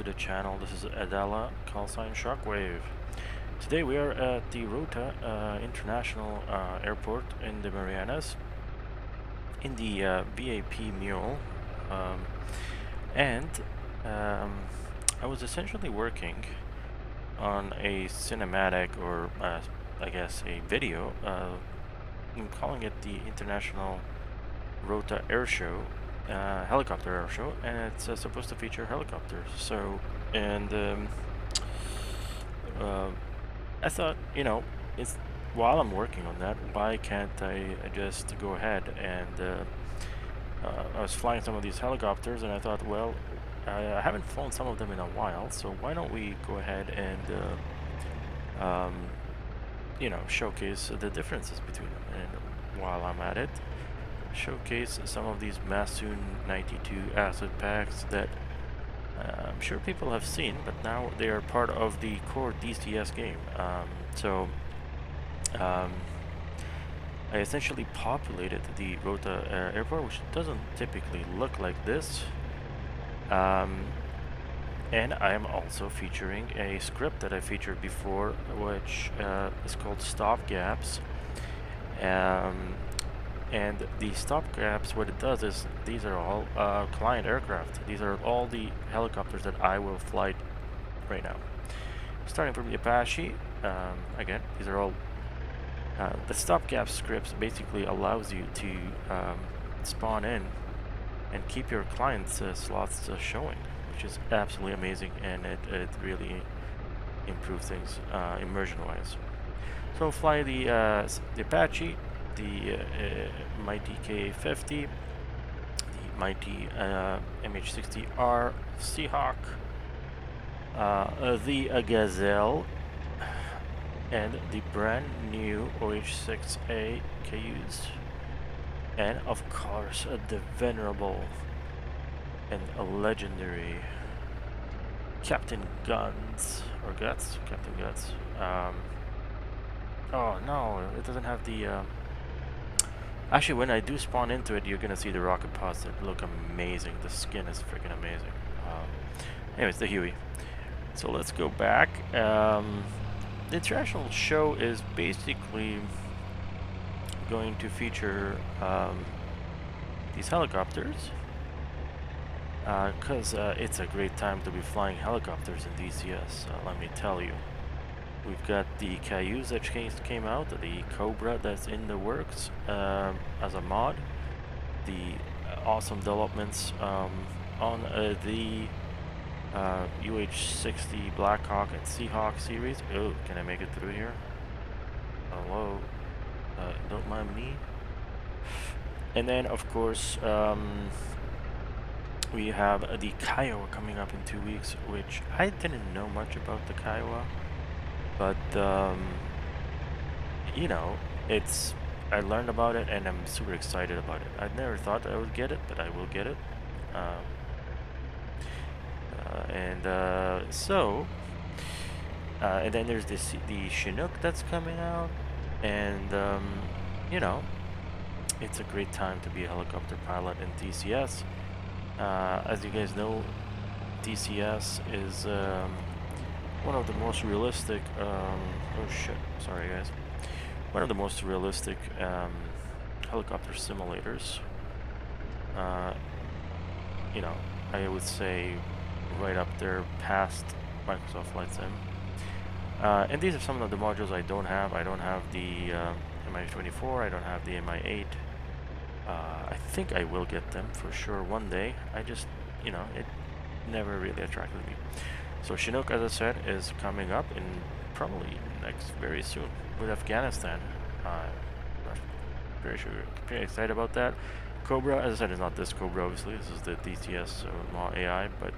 the channel. This is Adela, call sign Shockwave. Today we are at the Rota International Airport in the Marianas in the VIP Mule, and I was essentially working on a cinematic, or I guess a video. I'm calling it the International Rota Air Show. Helicopter air show, and it's supposed to feature helicopters. So, and I thought, it's while I'm working on that, why can't I just go ahead and I was flying some of these helicopters, and I thought, well, I haven't flown some of them in a while, so why don't we go ahead and showcase the differences between them. And while I'm at it, showcase some of these Masoon 92 asset packs that I'm sure people have seen, but now they are part of the core DCS game. I essentially populated the Rota airport, which doesn't typically look like this. And I am also featuring a script that I featured before, which is called Stop Gaps. And the stopgaps, what it does is these are all client aircraft. These are all the helicopters that I will fly right now. Starting from the Apache, again, these are all the stopgap scripts basically allows you to spawn in and keep your clients' slots showing, which is absolutely amazing, and it really improves things immersion-wise. So fly the Apache, the mighty K50, the mighty MH-60R Seahawk, the Gazelle, and the brand new OH-6A Cayuse, and of course the venerable and a legendary Captain Guns, or Guts, Captain Guts. Oh no, it doesn't have the actually, when I do spawn into it, you're gonna see the rocket pods that look amazing. The skin is freaking amazing. Anyways, the Huey. So let's go back. The international show is basically going to feature these helicopters, because it's a great time to be flying helicopters in DCS, let me tell you. We've got the Cayuse that came out, the Cobra that's in the works as a mod, the awesome developments on the UH-60 Blackhawk and Seahawk series. Oh, can I make it through here? Hello, don't mind me. And then, of course, we have the Kiowa coming up in 2 weeks, which I didn't know much about the Kiowa. But, I learned about it, and I'm super excited about it. I never thought I would get it, but I will get it. And then there's the Chinook that's coming out, and, it's a great time to be a helicopter pilot in DCS. As you guys know, DCS is, one of the most realistic, oh shit, sorry guys. One of the most realistic helicopter simulators. I would say right up there past Microsoft Flight Sim. And these are some of the modules I don't have. I don't have the MI-24, I don't have the MI-8. I think I will get them for sure one day. I just, it never really attracted me. So Chinook, as I said, is coming up in probably very soon with Afghanistan. Very excited about that. Cobra, as I said, is not this Cobra, obviously. This is the DCS mod AI, but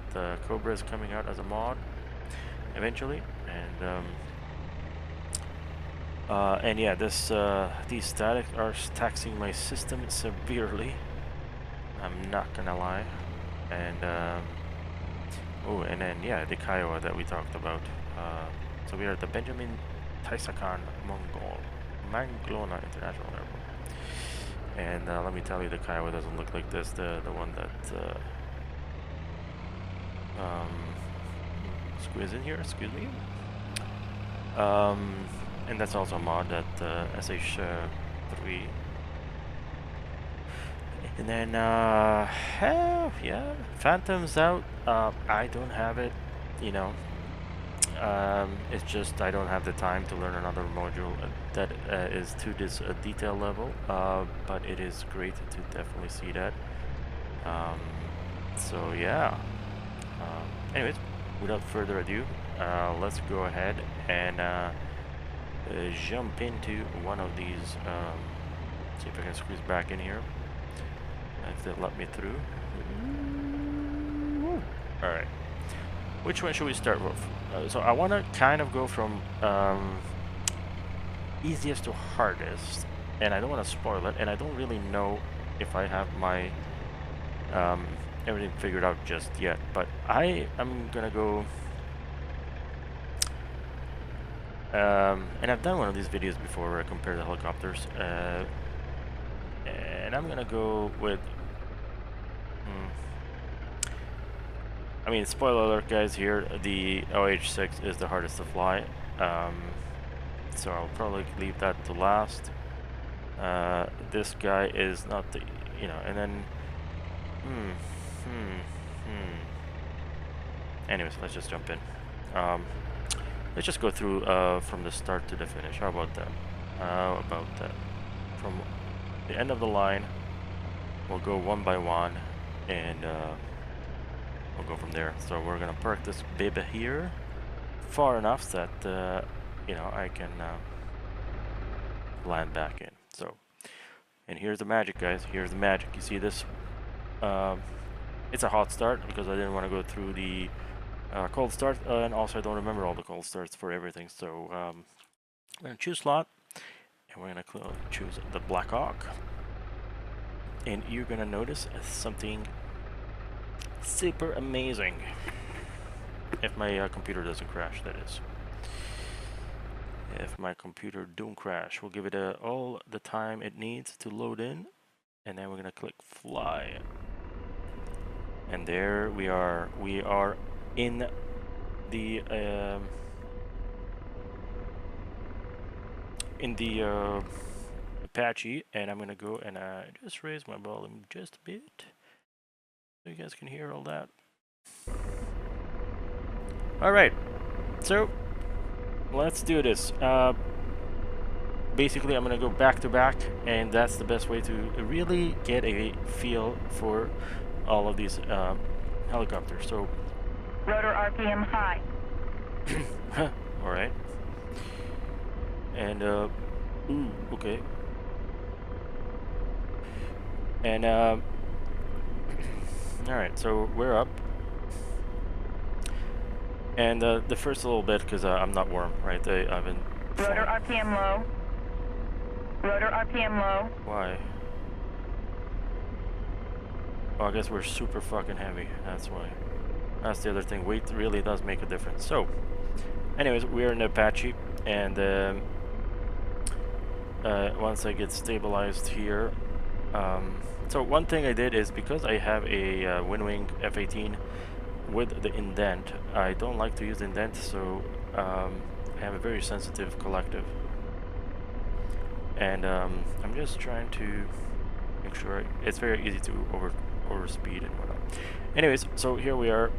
Cobra is coming out as a mod eventually, and yeah, these statics are taxing my system severely. I'm not gonna lie, and oh, and then yeah, the Kiowa that we talked about. So we are at the Benjamin Taisakan Manglona International Airport. And let me tell you, the Kiowa doesn't look like this. The one that squeeze in here, excuse me. And that's also a mod that SH3. And then, yeah, Phantom's out. I don't have it, you know. It's just I don't have the time to learn another module that is to this detail level, but it is great to definitely see that. So yeah, anyways, without further ado, let's go ahead and jump into one of these. See if I can squeeze back in here, if they let me through. Alright, which one should we start with? So I want to kind of go from easiest to hardest, and I don't want to spoil it, and I don't really know if I have my everything figured out just yet, but I am gonna go and I've done one of these videos before where I compare the helicopters, and I'm gonna go with I mean, spoiler alert guys, here the OH6 is the hardest to fly, so I'll probably leave that to last. This guy is not the, you know, and then anyways, let's just jump in. Let's just go through from the start to the finish. How about that? From the end of the line, we'll go one by one, and we'll go from there. So we're gonna park this baby here far enough that you know, I can land back in. So, and here's the magic, guys. Here's the magic. You see this? It's a hot start because I didn't want to go through the cold start, and also I don't remember all the cold starts for everything. So I'm gonna choose slot, and we're gonna choose the Black Hawk, and you're gonna notice something super amazing. If my computer doesn't crash, that is. If my computer don't crash, we'll give it all the time it needs to load in, and then we're gonna click fly. And there we are. We are in the Apache, and I'm gonna go and just raise my volume just a bit so you guys can hear all that. All right, so let's do this. Basically, I'm gonna go back to back, and that's the best way to really get a feel for all of these helicopters. So rotor RPM high. all right. And ooh, okay. And all right, so we're up. And the first little bit, because I'm not warm, right? I've been rotor RPM low. Rotor RPM low. Why? Oh, I guess we're super fucking heavy. That's why. That's the other thing. Weight really does make a difference. So, anyways, we're in Apache, and once I get stabilized here, so one thing I did is, because I have a Winwing F-18 with the indent, I don't like to use the indent, so I have a very sensitive collective, and I'm just trying to make sure it's very easy to overspeed and whatnot. Anyways, so here we are.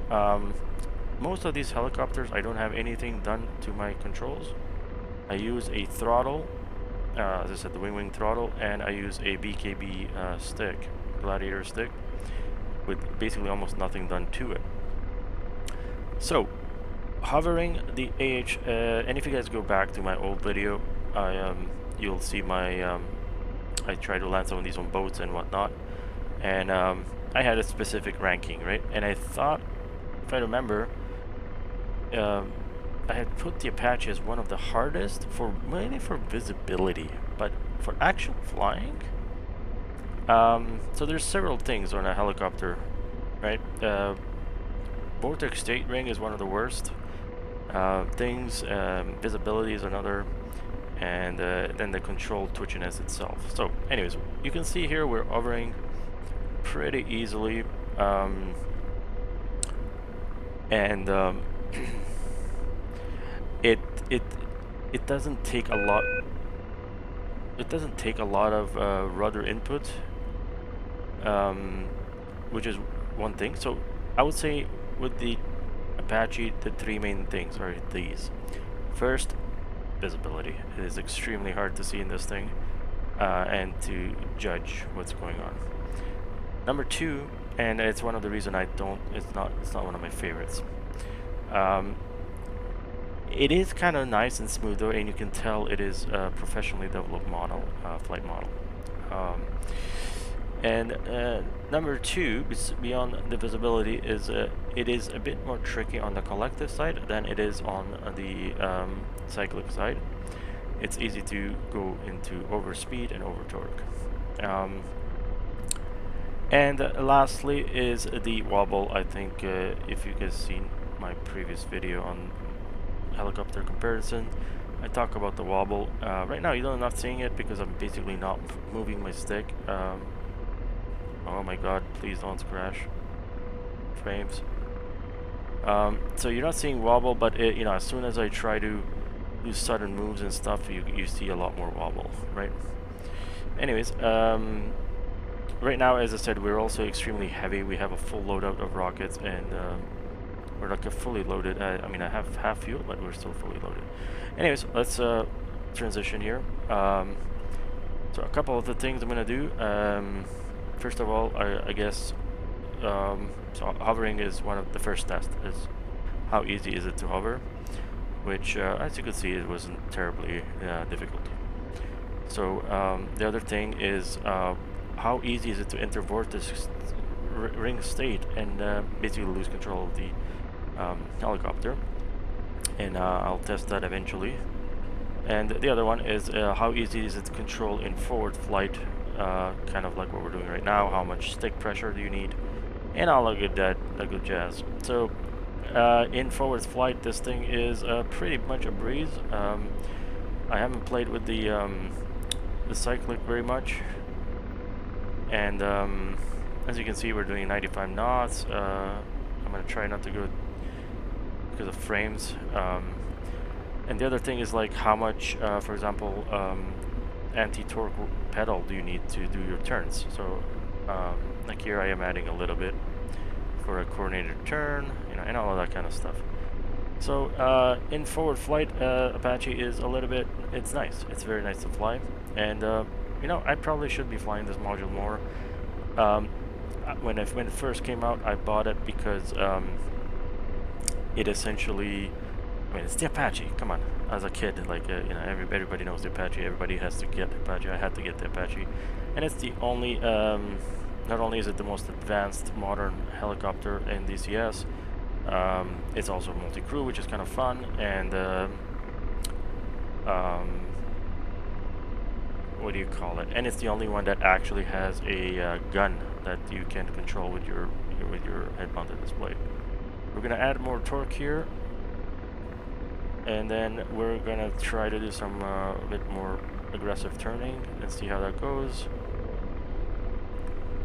Most of these helicopters, I don't have anything done to my controls. I use a throttle, as I said, the wing throttle, and I use a BKB stick, Gladiator stick, with basically almost nothing done to it. So, hovering the AH, and if you guys go back to my old video, you'll see my, I try to land some of these on boats and whatnot, and I had a specific ranking, right? And I thought, if I remember, I had put the Apache as one of the hardest, mainly for visibility, but for actual flying, so there's several things on a helicopter, right? Vortex state ring is one of the worst things. Visibility is another, and then the control twitchiness itself. So anyways, you can see here we're hovering pretty easily, and it it it doesn't take a lot. It doesn't take a lot of rudder input, which is one thing. So I would say with the Apache, the three main things are these. First, visibility. It is extremely hard to see in this thing, and to judge what's going on. Number two, and it's one of the reasons I don't. It's not one of my favorites. It is kind of nice and smooth though, and you can tell it is a professionally developed model, flight model. And number two, beyond the visibility, is it is a bit more tricky on the collective side than it is on the cyclic side. It's easy to go into overspeed and over torque. And lastly is the wobble. I think if you guys seen my previous video on helicopter comparison, I talk about the wobble. Right now you're not seeing it because I'm basically not moving my stick. Oh my god, please don't crash frames. So you're not seeing wobble, but it, you know, as soon as I try to do sudden moves and stuff, you see a lot more wobble, right? Anyways, right now, as I said, we're also extremely heavy. We have a full loadout of rockets, and we're like fully loaded. I mean, I have half fuel, but we're still fully loaded. Anyways, let's transition here. So a couple of the things I'm gonna do. First of all, I guess, so hovering is one of the first tests. Is how easy is it to hover? Which, as you can see, it wasn't terribly difficult. So the other thing is how easy is it to enter vortex ring state and basically lose control of the helicopter, and I'll test that eventually. And the other one is how easy is it to control in forward flight, kind of like what we're doing right now. How much stick pressure do you need, and all of that good jazz. So in forward flight, this thing is pretty much a breeze. I haven't played with the cyclic very much, and as you can see, we're doing 95 knots. I'm gonna try not to go because of frames. And the other thing is like how much, for example, anti-torque pedal do you need to do your turns. So like here I am adding a little bit for a coordinated turn, you know, and all of that kind of stuff. So in forward flight, Apache is a little bit, it's nice. It's very nice to fly. And you know, I probably should be flying this module more. When it first came out, I bought it because it essentially, I mean, it's the Apache. Come on, as a kid, like you know, everybody knows the Apache. Everybody has to get the Apache. I had to get the Apache, and it's the only. Not only is it the most advanced modern helicopter in DCS, it's also multi-crew, which is kind of fun, and what do you call it? And it's the only one that actually has a gun that you can control with your head-mounted display. We're gonna add more torque here, and then we're gonna try to do some a bit more aggressive turning and see how that goes.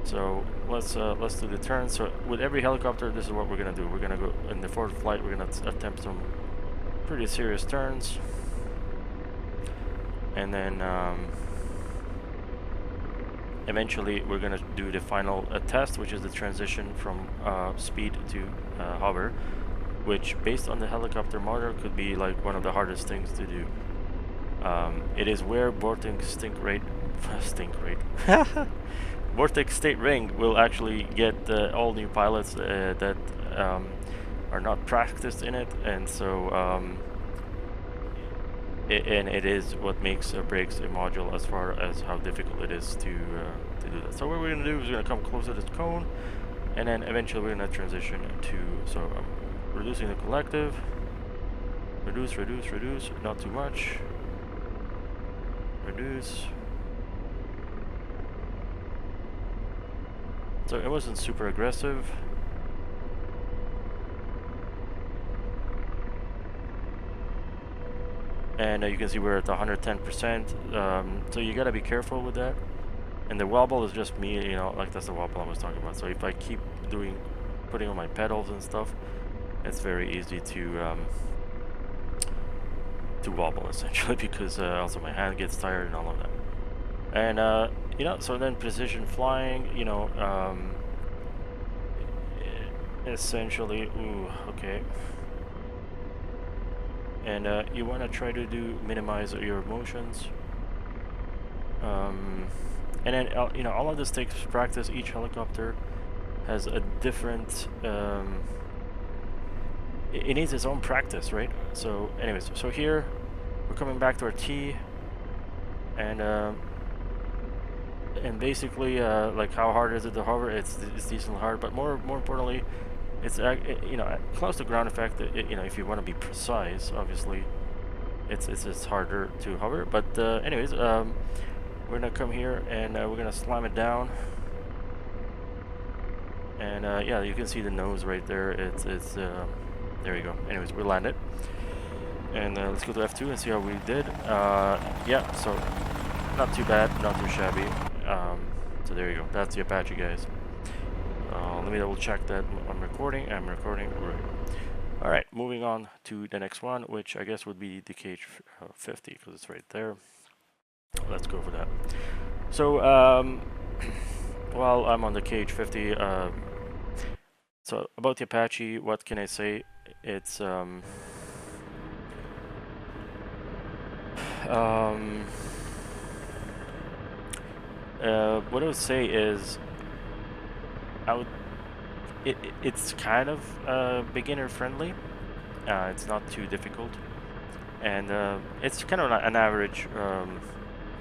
So let's do the turn. So with every helicopter, this is what we're gonna do. We're gonna go in the forward flight. We're gonna attempt some pretty serious turns, and then eventually we're gonna do the final test, which is the transition from speed to hover, which based on the helicopter motor could be like one of the hardest things to do. It is where vortex vortex state ring will actually get all new pilots that are not practiced in it, and so it is what makes or breaks a module as far as how difficult it is to do that. So what we're going to do is we're going to come closer to this cone, and then eventually we're going to transition to, so I'm reducing the collective, reduce, not too much, reduce. So it wasn't super aggressive. And you can see we're at 110%. So you gotta be careful with that. And the wobble is just me, you know, like that's the wobble I was talking about. So if I keep putting on my pedals and stuff, it's very easy to wobble essentially because also my hand gets tired and all of that. And you know, so then precision flying, you know, essentially, ooh, okay. And you want to try to minimize your motions. And then you know, all of this takes practice. Each helicopter has a different. It needs its own practice, right? So, anyways, so here we're coming back to our T, and basically, like how hard is it to hover? It's decently hard, but more importantly, it's you know, close to ground effect. You know, if you want to be precise, obviously, it's harder to hover. But anyways, we're gonna come here and we're gonna slam it down. And yeah, you can see the nose right there. It's there you go. Anyways, we landed. And let's go to F2 and see how we did. Yeah, so not too bad, not too shabby. So there you go. That's the Apache, guys. Let me double check that I'm recording. I'm recording. Right. All right, moving on to the next one, which I guess would be the KH-50 because it's right there. Let's go for that. So while I'm on the KH-50, so about the Apache, what can I say? It's what I would say is it's kind of beginner friendly. It's not too difficult, and it's kind of an average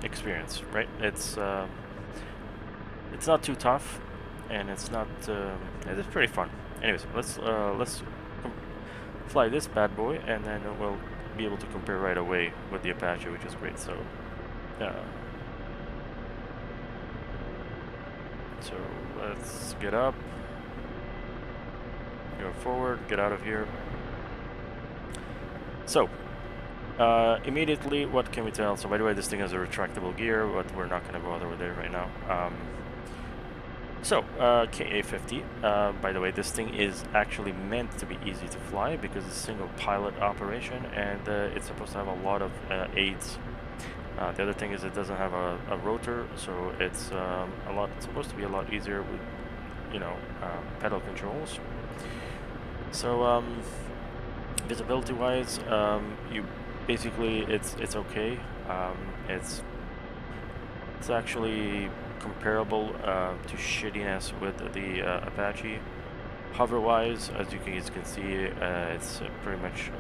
experience, right? It's not too tough, and it's not it's pretty fun. Anyways, let's fly this bad boy, and then we'll be able to compare right away with the Apache, which is great. So so let's get up, go forward, get out of here. So immediately, what can we tell? So by the way, this thing has a retractable gear, but we're not going to bother with it right now. So KA-50, by the way, this thing is actually meant to be easy to fly because it's a single pilot operation, and it's supposed to have a lot of aids. The other thing is it doesn't have a rotor, so it's supposed to be a lot easier with, you know, pedal controls. So visibility-wise, you basically it's okay. It's actually comparable to shittiness with the Apache. Hover-wise, as you guys can see, it's pretty much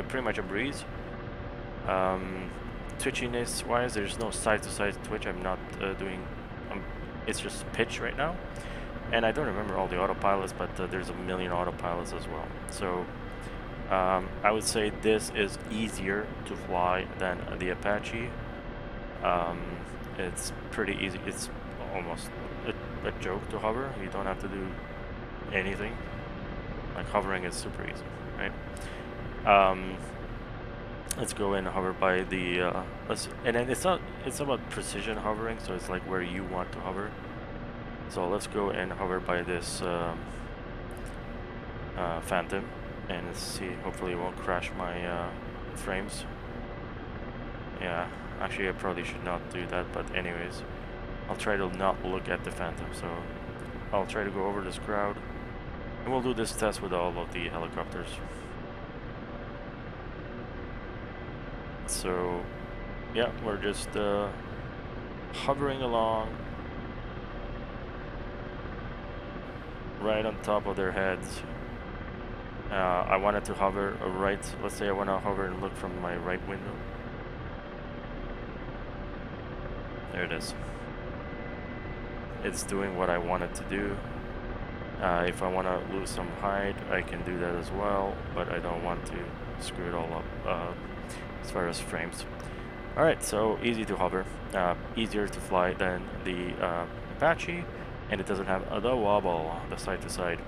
pretty much a breeze. Twitchiness-wise, there's no side-to-side twitch. I'm not doing. It's just pitch right now, and I don't remember all the autopilots, but there's a million autopilots as well. So I would say this is easier to fly than the Apache. It's pretty easy. It's almost a joke to hover. You don't have to do anything. Like hovering is super easy, right? Let's go and hover by the and then it's about precision hovering, so it's like where you want to hover. So let's go and hover by this Phantom, and let's see. Hopefully, it won't crash my frames. Yeah, actually, I probably should not do that, but anyways, I'll try to not look at the Phantom. So I'll try to go over this crowd, and we'll do this test with all of the helicopters. So, yeah, we're just hovering along right on top of their heads. I wanted to hover right. Let's say I want to hover and look from my right window. There it is. It's doing what I want it to do. If I want to lose some height, I can do that as well, but I don't want to screw it all up as far as frames. Alright, so easy to hover, easier to fly than the Apache, and it doesn't have the wobble, the side to side.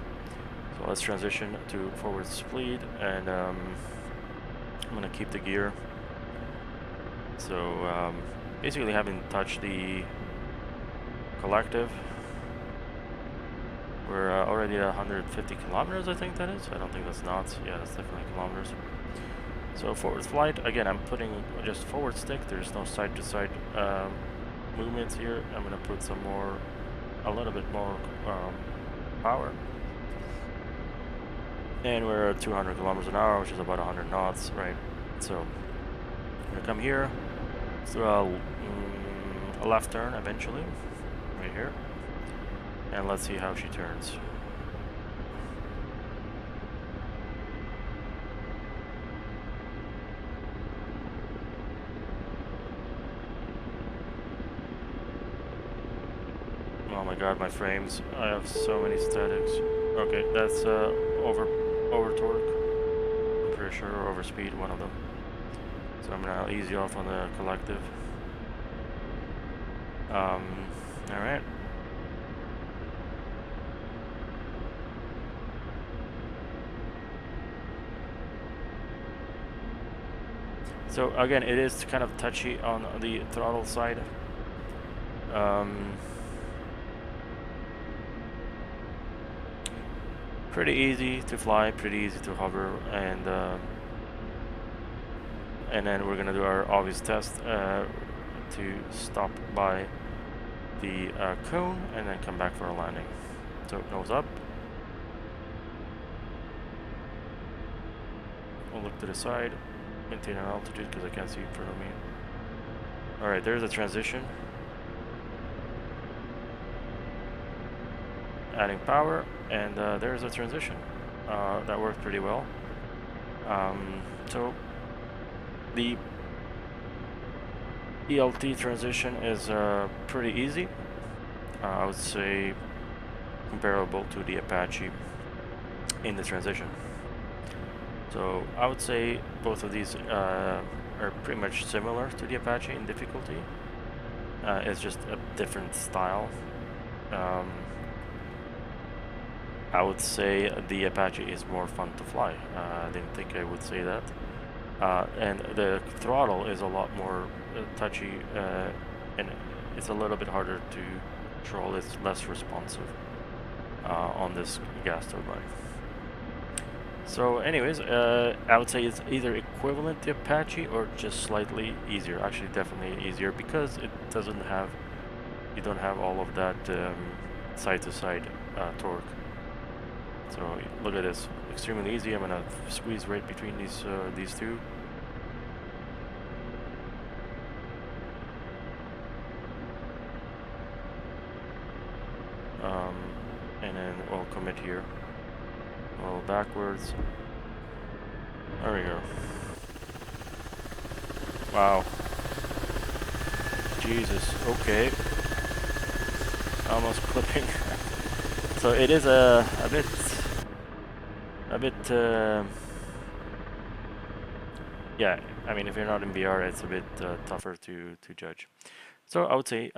So let's transition to forward speed, and I'm going to keep the gear. So basically haven't touched the collective. We're already at 150 kilometers, I think that is. I don't think that's knots. Yeah, that's definitely kilometers. So forward flight, again, I'm putting just forward stick. There's no side-to-side movements here. I'm gonna put some more, a little bit more power. And we're at 200 kilometers an hour, which is about 100 knots, right? So I'm gonna come here, so a left turn eventually, right here. And let's see how she turns. Oh my god, my frames. I have so many statics. Okay, that's over torque. I'm pretty sure, or over speed, one of them. So I'm gonna ease you off on the collective. Alright. So again, it is kind of touchy on the throttle side. Pretty easy to fly, pretty easy to hover, and then we're gonna do our obvious test to stop by the cone and then come back for a landing. So nose up. We'll look to the side, maintain an altitude because I can't see in front of me. Alright, there's a transition. Adding power, and there's a transition. That worked pretty well. So the ELT transition is pretty easy. I would say comparable to the Apache in the transition. So I would say both of these are pretty much similar to the Apache in difficulty. It's just a different style. I would say the Apache is more fun to fly. I didn't think I would say that. And the throttle is a lot more touchy, and it's a little bit harder to control. It's less responsive on this gas turbine. So anyways, I would say it's either equivalent to Apache or just slightly easier. Actually, definitely easier because it doesn't have, you don't have all of that side-to-side torque. So look at this, extremely easy. I'm gonna squeeze right between these two. And then we'll commit here. Well, backwards. There we go. Wow. Jesus. Okay. Almost clipping. So it is a bit. Yeah. I mean, if you're not in VR, it's a bit tougher to judge. So I would say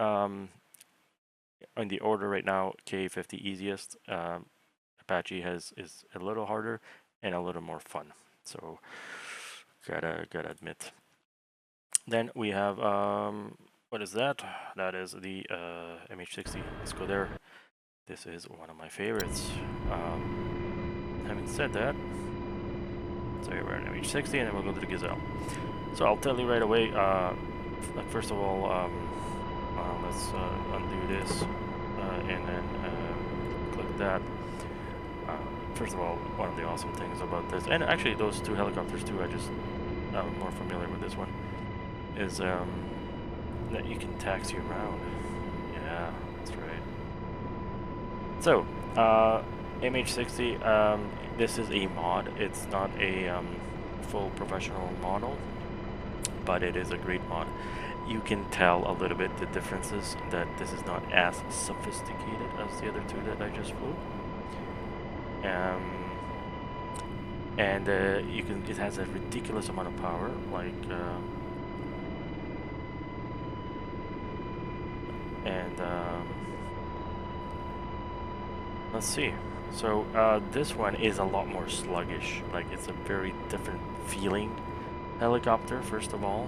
in the order right now, K50 easiest. Apache is a little harder and a little more fun. So gotta admit. Then we have what is that? That is the MH60. Let's go there. This is one of my favorites. Having said that, so we're in MH60 and then we'll go to the Gazelle. So I'll tell you right away. First of all, let's undo this and then click that. First of all, one of the awesome things about this, and actually those two helicopters too, I'm more familiar with this one, is that you can taxi around. Yeah, that's right. So, MH60, this is a mod. It's not a full professional model, but it is a great mod. You can tell a little bit the differences, that this is not as sophisticated as the other two that I just flew. And it has a ridiculous amount of power, like let's see. So this one is a lot more sluggish. Like, it's a very different feeling helicopter, first of all.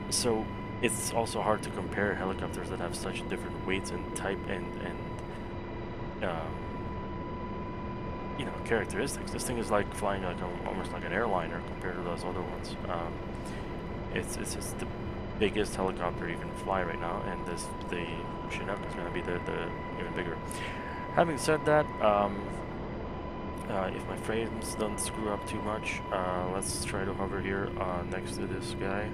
So it's also hard to compare helicopters that have such different weights and type and you know, characteristics. This thing is like flying like almost like an airliner compared to those other ones. It's just the biggest helicopter you can fly right now, and the Chinook is going to be the even bigger. Having said that, if my frames don't screw up too much, let's try to hover here next to this guy.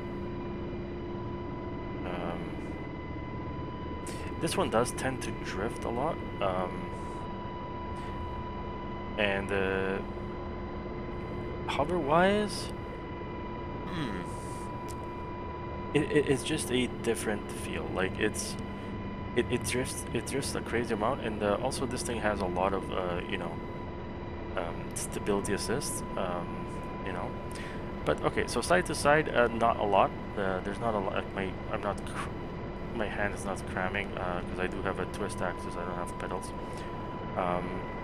This one does tend to drift a lot, and hover-wise, it's just a different feel. Like it drifts a crazy amount, and also this thing has a lot of you know, stability assist, you know. But okay, so side to side, not a lot. There's not a lot. Like my hand is not cramming because I do have a twist axis. I don't have pedals.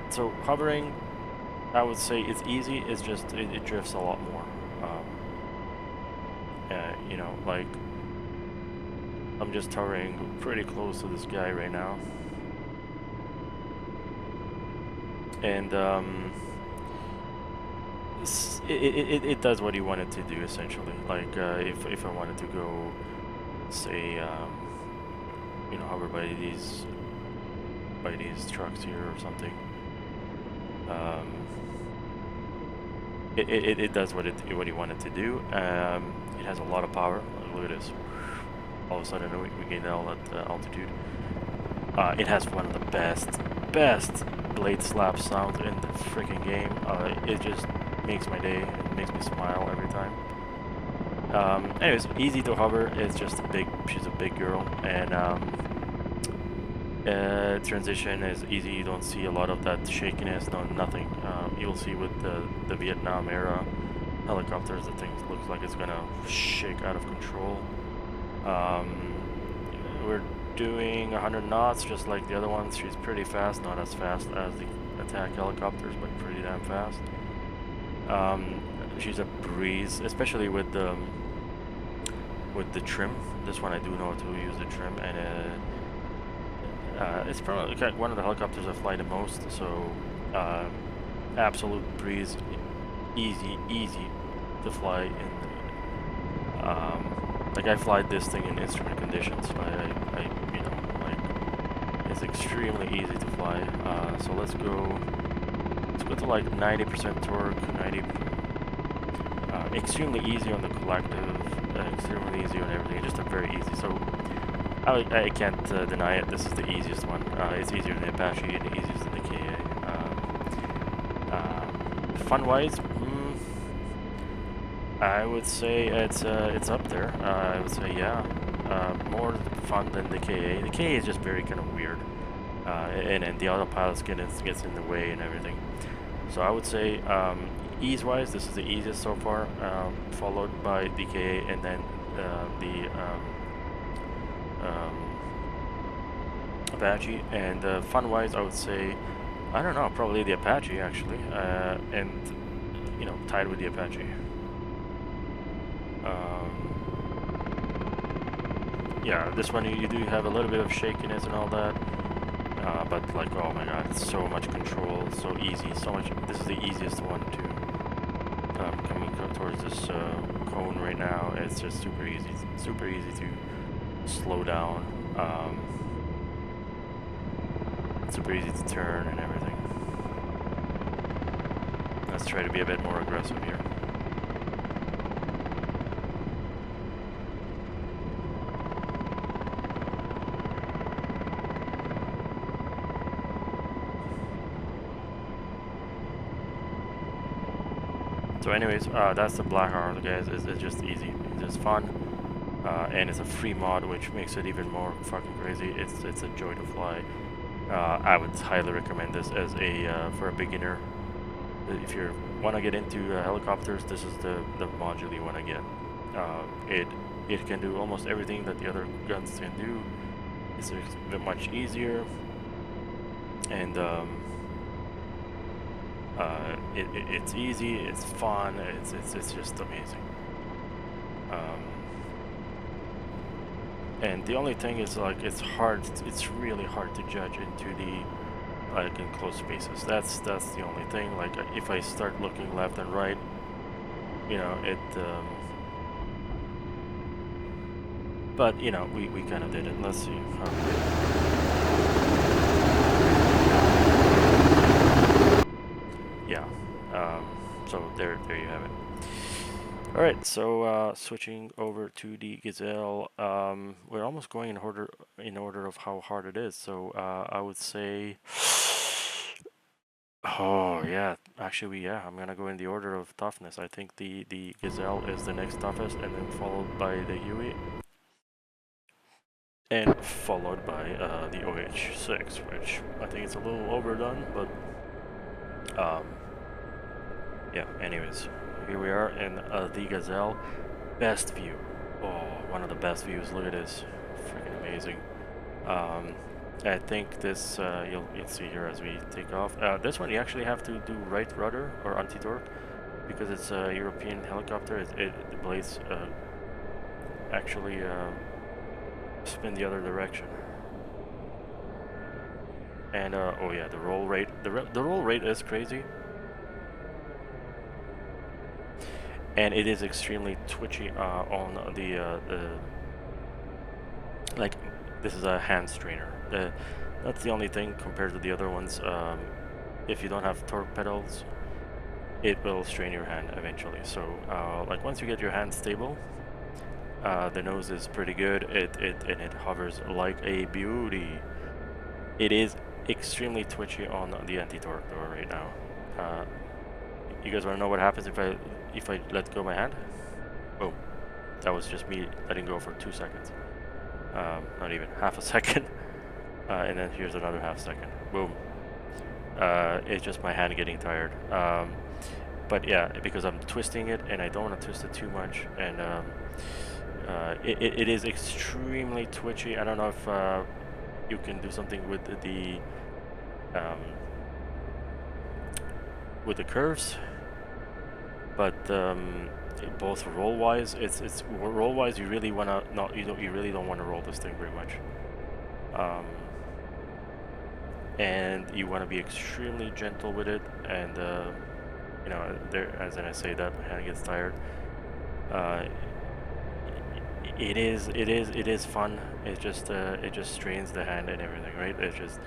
So hovering, I would say it's easy. It's just it drifts a lot more. You know, like I'm just hovering pretty close to this guy right now, and it does what you want it to do essentially. Like if I wanted to go, say, you know, hover by these trucks here or something, it does what you want it to do. It has a lot of power. Look at this. All of a sudden we gain all that altitude. It has one of the best blade slap sounds in the freaking game. It just makes my day. It makes me smile every time. Anyways, easy to hover. It's just she's a big girl, and transition is easy. You don't see a lot of that shakiness. No, nothing. You'll see with the Vietnam era helicopters, the thing looks like it's gonna shake out of control. We're doing 100 knots just like the other ones. She's pretty fast, not as fast as the attack helicopters, but pretty damn fast. She's a breeze, especially with the trim. This one I do know to use the trim, and it's probably one of the helicopters I fly the most. So absolute breeze, easy to fly in. Like I fly this thing in instrument conditions. I you know, like it's extremely easy to fly. So let's go to like 90% torque, 90. Extremely easy on the collective, extremely easy on everything. Just a very easy. So I can't deny it. This is the easiest one. It's easier than the Apache and the easiest than the KA. Fun-wise, I would say it's up there. I would say yeah, more fun than the KA. The KA is just very kind of weird, and the autopilot gets in the way and everything. So I would say ease-wise, this is the easiest so far, followed by the KA, and then the Apache. And fun-wise, I would say, I don't know, probably the Apache actually, and you know, tied with the Apache. Yeah, this one you do have a little bit of shakiness and all that, but like, oh my god, it's so much control, so easy, so much. This is the easiest one to coming towards this cone right now. It's just super easy to slow down, super easy to turn and everything. Let's try to be a bit more aggressive here. So anyways, that's the Black Heart, guys. It's just easy. It's just fun. And it's a free mod, which makes it even more fucking crazy. It's a joy to fly. I would highly recommend this as a for a beginner. If you want to get into helicopters, this is the module you want to get. It can do almost everything that the other guns can do. It's a bit much easier, and it's easy, it's fun, it's just amazing. And the only thing is, like, it's really hard to judge into the like in close spaces. That's the only thing. Like if I start looking left and right, you know, it. But you know, we kind of did it. Let's see. Yeah. So there you have it. All right. So switching over to the Gazelle, we're almost going in order of how hard it is. So I would say. Oh yeah, actually yeah, I'm gonna go in the order of toughness. I think the Gazelle is the next toughest, and then followed by the Huey, and followed by the OH6, which I think it's a little overdone, but yeah. Anyways, here we are in the Gazelle, best view. Oh, one of the best views. Look at this, freaking amazing. I think this, you'll see here as we take off. This one you actually have to do right rudder or anti-torque because it's a European helicopter. The blades actually spin the other direction. And oh yeah, the roll rate. The roll rate is crazy, and it is extremely twitchy on the like. This is a hand strainer. That's the only thing compared to the other ones. If you don't have torque pedals, it will strain your hand eventually. So like once you get your hand stable, the nose is pretty good. It hovers like a beauty. It is extremely twitchy on the anti-torque though right now. You guys want to know what happens if I let go of my hand? Boom. That was just me letting go for 2 seconds. Not even half a second. And then here's another half second. Boom. It's just my hand getting tired. But yeah, because I'm twisting it and I don't want to twist it too much, and it is extremely twitchy. I don't know if you can do something with the curves, but both roll wise, it's roll wise. You really wanna not you really don't want to roll this thing very much. And you want to be extremely gentle with it, and you know, as I say that my hand gets tired. It is fun. It just strains the hand and everything, right? It's just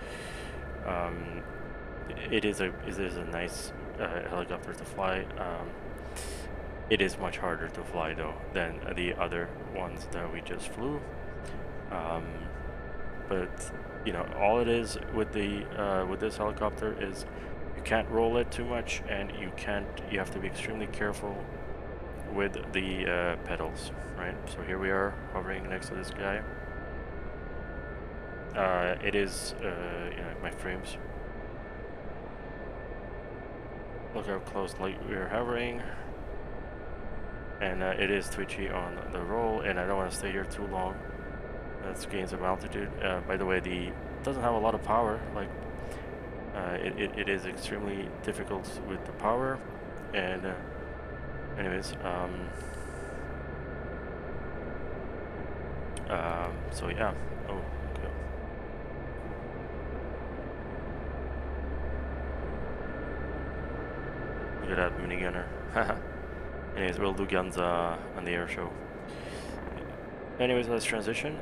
it is a nice helicopter to fly. It is much harder to fly though than the other ones that we just flew. But you know, all it is with this helicopter is you can't roll it too much, and you have to be extremely careful with the pedals, right? So here we are hovering next to this guy. It is you know, my frames. Look how close we're hovering, and it is twitchy on the roll, and I don't want to stay here too long. Let's gain some altitude. By the way, it doesn't have a lot of power. Like it is extremely difficult with the power, and anyways, so yeah. Oh, okay. Look at that minigunner. Anyways, we'll do guns on the air show. Anyways, let's transition.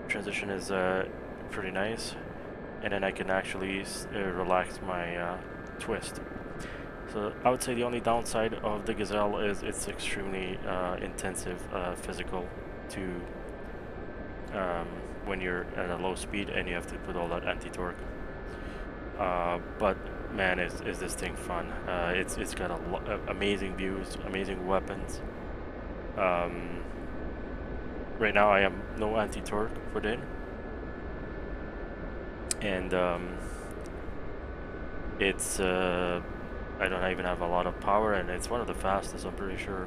Transition is pretty nice, and then I can actually relax my twist. So I would say the only downside of the Gazelle is it's extremely intensive physical to when you're at a low speed and you have to put all that anti-torque. But man, is this thing fun. It's got amazing views, amazing weapons. Right now I have no anti-torque put in, and it's I don't even have a lot of power, and it's one of the fastest, I'm pretty sure.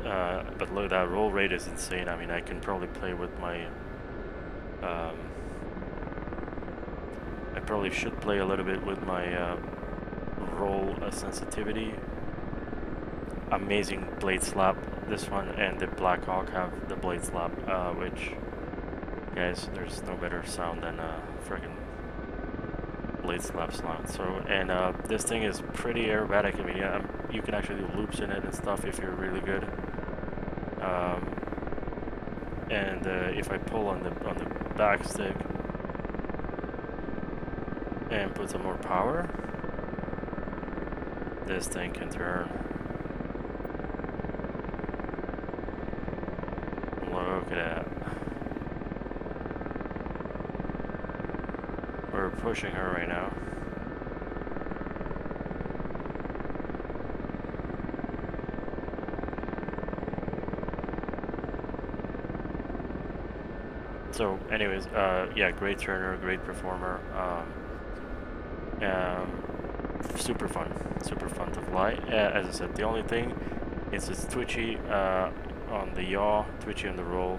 But look, that roll rate is insane. I mean, I can probably play with my I probably should play a little bit with my roll sensitivity. Amazing blade slap. This one and the Black Hawk have the blade slap, which, guys, there's no better sound than friggin' blade slaps out. So, and this thing is pretty aerobatic. I mean, yeah, you can actually do loops in it and stuff if you're really good. And if I pull on the back stick and put some more power, this thing can turn. Look at that. We're pushing her right now. So anyways, yeah, great turner, great performer. Super fun to fly. As I said, the only thing is it's twitchy on the yaw, twitchy on the roll,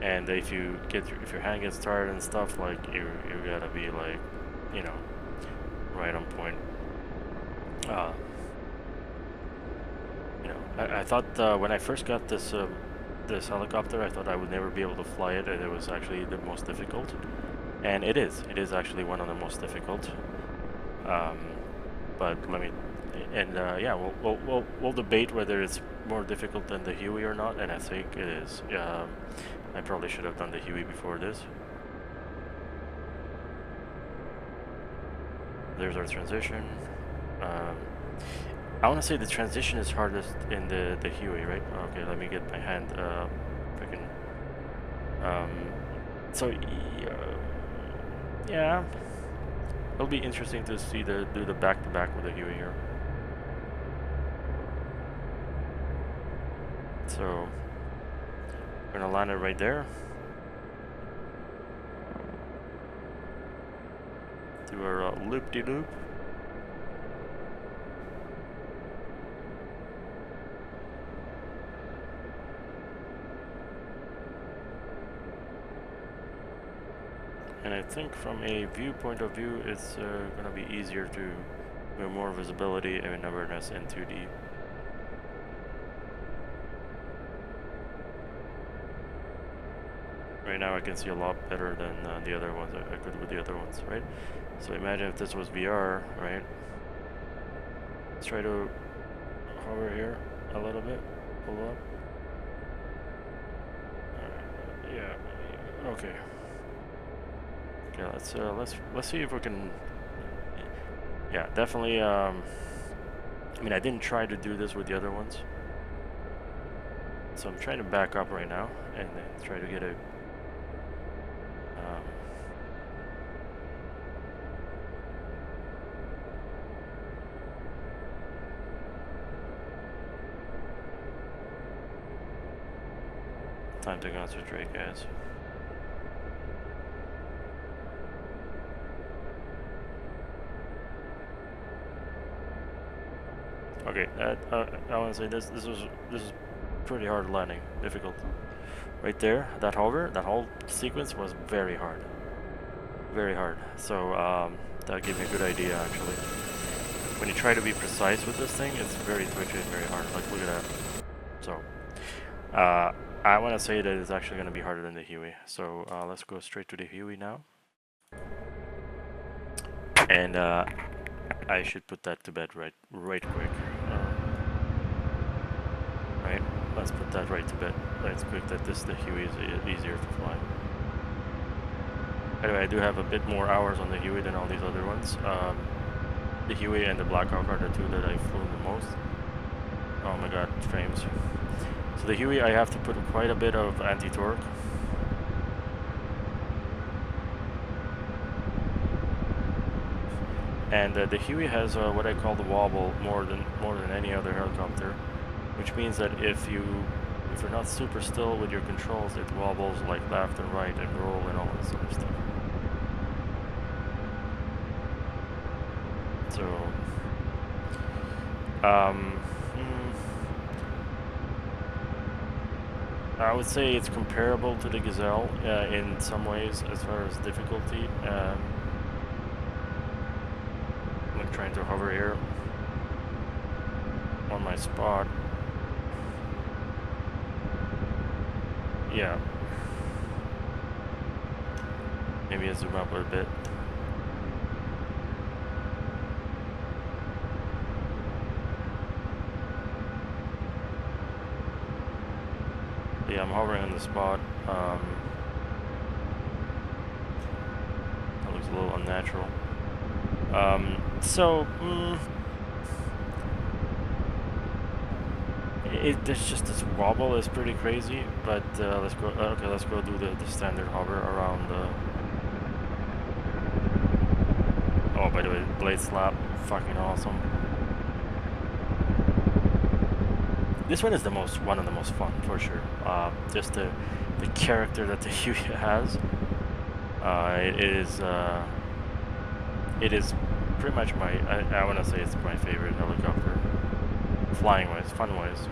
and if your hand gets tired and stuff, like you gotta be like, you know, right on point. You know, I thought when I first got this this helicopter, I thought I would never be able to fly it, and it was actually the most difficult. And it is actually one of the most difficult. But let me, and yeah, we'll debate whether it's more difficult than the Huey or not, and I think it is. I probably should have done the Huey before this. There's our transition. I want to say the transition is hardest in the Huey, right? Okay, let me get my hand freaking. So yeah, it'll be interesting to see do the back-to-back with the Huey here. So we're gonna land it right there. Do our loop-de-loop. And I think from a viewpoint of view, it's going to be easier to have more visibility and awareness in 2D. Right now I can see a lot better than the other ones I could with the other ones, right? So imagine if this was VR, right? Let's try to hover here a little bit, pull up. Yeah, okay. Yeah, let's see if we can. Yeah, definitely. I mean, I didn't try to do this with the other ones, so I'm trying to back up right now and then try to get a. Time to concentrate, guys. Okay, I want to say this is pretty hard landing, difficult. Right there, that hover, that whole sequence was very hard. Very hard. So that gave me a good idea actually. When you try to be precise with this thing, it's very twitchy and very hard. Like look at that. So I want to say that it's actually going to be harder than the Huey. So let's go straight to the Huey now. And I should put that to bed right quick. Right, let's put that right to bed. Right quick. That the Huey is easier to fly. Anyway, I do have a bit more hours on the Huey than all these other ones. The Huey and the Blackhawk are the two that I flew the most. Oh my god, frames. So the Huey, I have to put quite a bit of anti-torque. And the Huey has what I call the wobble more than any other helicopter, which means that if you're not super still with your controls, it wobbles like left and right and roll and all this sort of stuff. So, I would say it's comparable to the Gazelle in some ways as far as difficulty. I'm trying to hover here on my spot. Yeah. Maybe I zoom up a bit. yeah, I'm hovering on the spot. That looks a little unnatural. There's just this wobble is pretty crazy, but let's go. Okay, let's go do the standard hover around the. Oh, by the way, blade slap, fucking awesome. This one is one of the most fun for sure. Just the character that the Huey has. It is pretty much my. I want to say it's my favorite helicopter, flying wise, fun wise.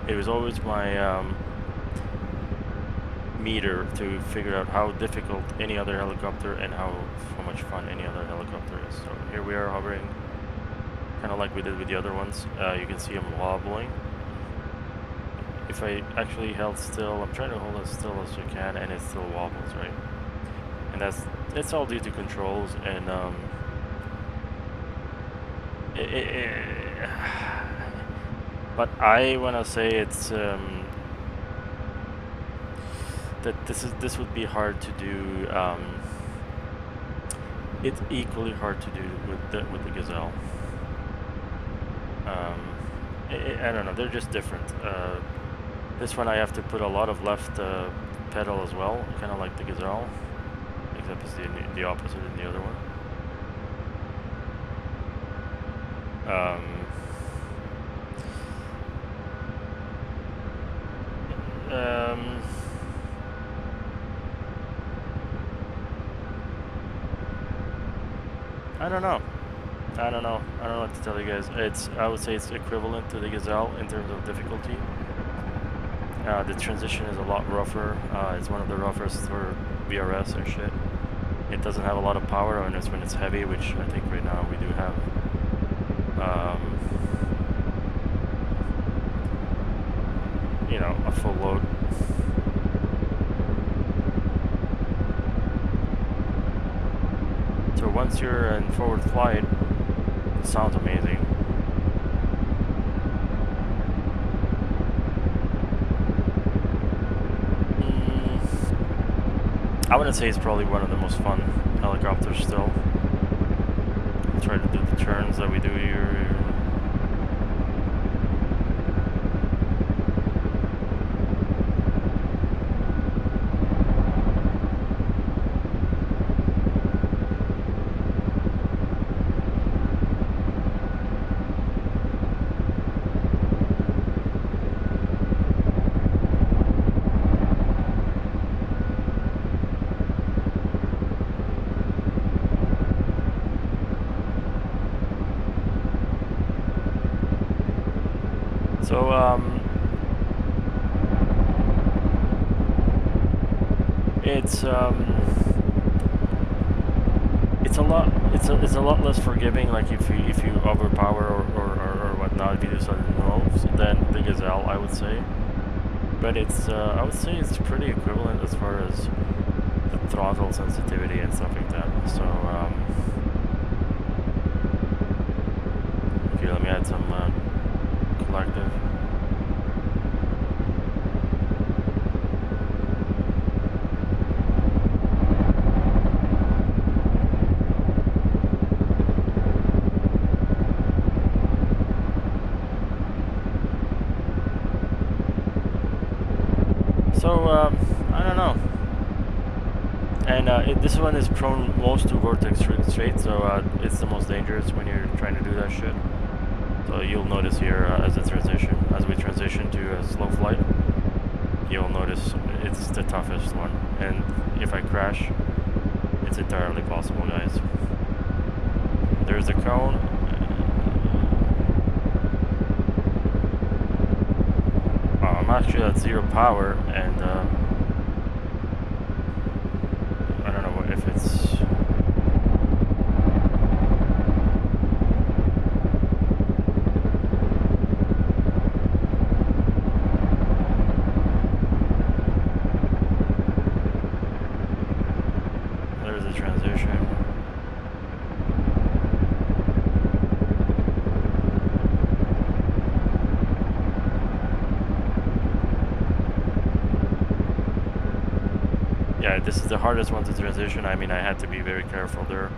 It was always my meter to figure out how difficult any other helicopter and how much fun any other helicopter is. So here we are hovering, kind of like we did with the other ones. You can see I'm wobbling. If I actually held still, I'm trying to hold as still as you can, and it still wobbles, right? And it's all due to controls and but I wanna say it's that this would be hard to do. It's equally hard to do with the Gazelle. I don't know. They're just different. This one I have to put a lot of left pedal as well, kind of like the Gazelle, except it's the opposite in the other one. I don't know. I don't know what to tell you guys. I would say it's equivalent to the Gazelle in terms of difficulty. The transition is a lot rougher. It's one of the roughest for VRS and shit. It doesn't have a lot of power, and it's when it's heavy, which I think right now we do have. You know, a full load. So once you're in forward flight, it sounds amazing. I wouldn't say it's probably one of the most fun helicopters still. Try to do the turns that we do here. So, it's a lot less forgiving. Like if you overpower or whatnot, if you do sudden moves, than the Gazelle, I would say. But I would say it's pretty equivalent as far as the throttle sensitivity and stuff like that. So, okay, let me add some collective. So, I don't know. And this one is prone most to vortex straight, so it's the most dangerous when you're trying to do that shit. So you'll notice here as we transition to a slow flight, you'll notice it's the toughest one. And if I crash, it's entirely possible, guys. There's the cone. I'm actually at 0 power, and I don't know if it's... There's the transition. yeah, this is the hardest one to transition. I mean, I had to be very careful there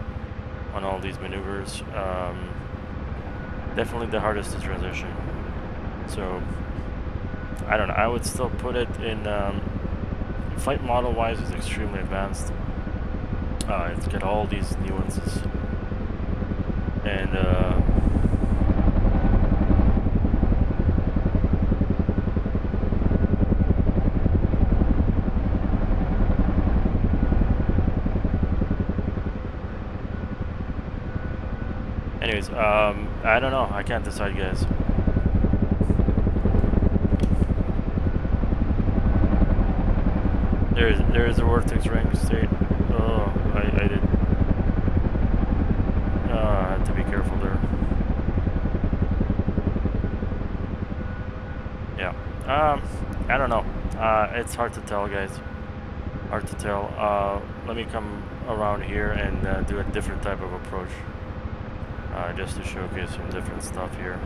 on all these maneuvers. Definitely the hardest to transition. So, I don't know. I would still put it in flight model wise is extremely advanced. It's got all these nuances, and anyways, I don't know. I can't decide, guys. There's a vortex ring state. Oh, I did. I had to be careful there. Yeah. I don't know. It's hard to tell, guys. Hard to tell. Let me come around here and do a different type of approach. Just to showcase some different stuff here.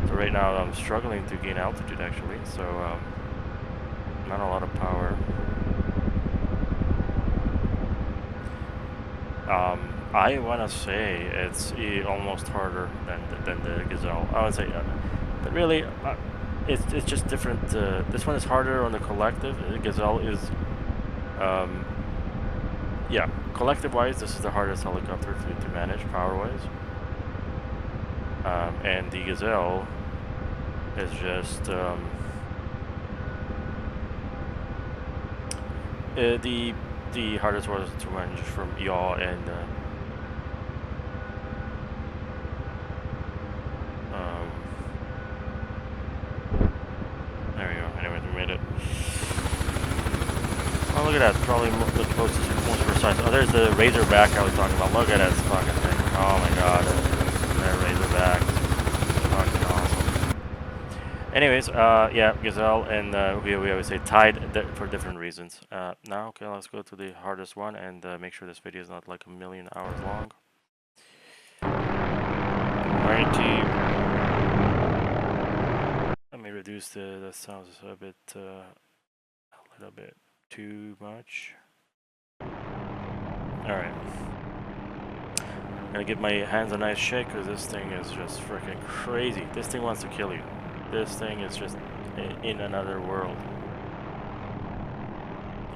So right now I'm struggling to gain altitude actually, so not a lot of power. I want to say it's almost harder than the Gazelle. I would say, but really, it's just different. This one is harder on the collective. The Gazelle is, yeah, collective-wise, this is the hardest helicopter to manage power-wise. And the Gazelle is just the hardest was to manage from yaw and there we go. Anyways, we made it. Oh, look at that! Probably the closest, most precise. Oh, there's the Razorback I was talking about. Look at that fucking thing! Oh my god, that Razorback is fucking awesome. Anyways, yeah, Gazelle and we always say tied for different reasons. Now, okay, let's go to the hardest one and make sure this video is not like 1,000,000 hours long. Alrighty. Let me reduce the sounds a bit, a little bit too much. Alright. I'm gonna give my hands a nice shake because this thing is just freaking crazy. This thing wants to kill you. This thing is just in another world.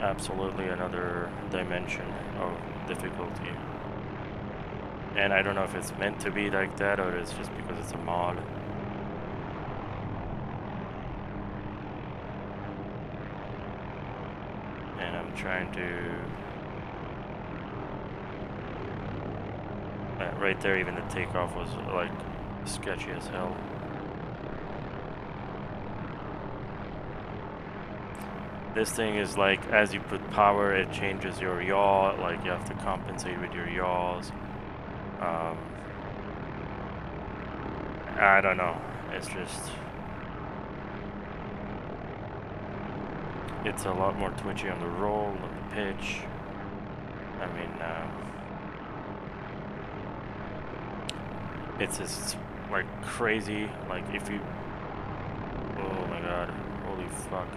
Absolutely another dimension of difficulty. And I don't know if it's meant to be like that or it's just because it's a mod. And I'm trying to... right there, even the takeoff was like sketchy as hell. This thing is like, as you put power, it changes your yaw, like you have to compensate with your yaws. I don't know, it's just... It's a lot more twitchy on the roll, on the pitch. I mean, it's just like crazy, like if you... Oh my god, holy fuck.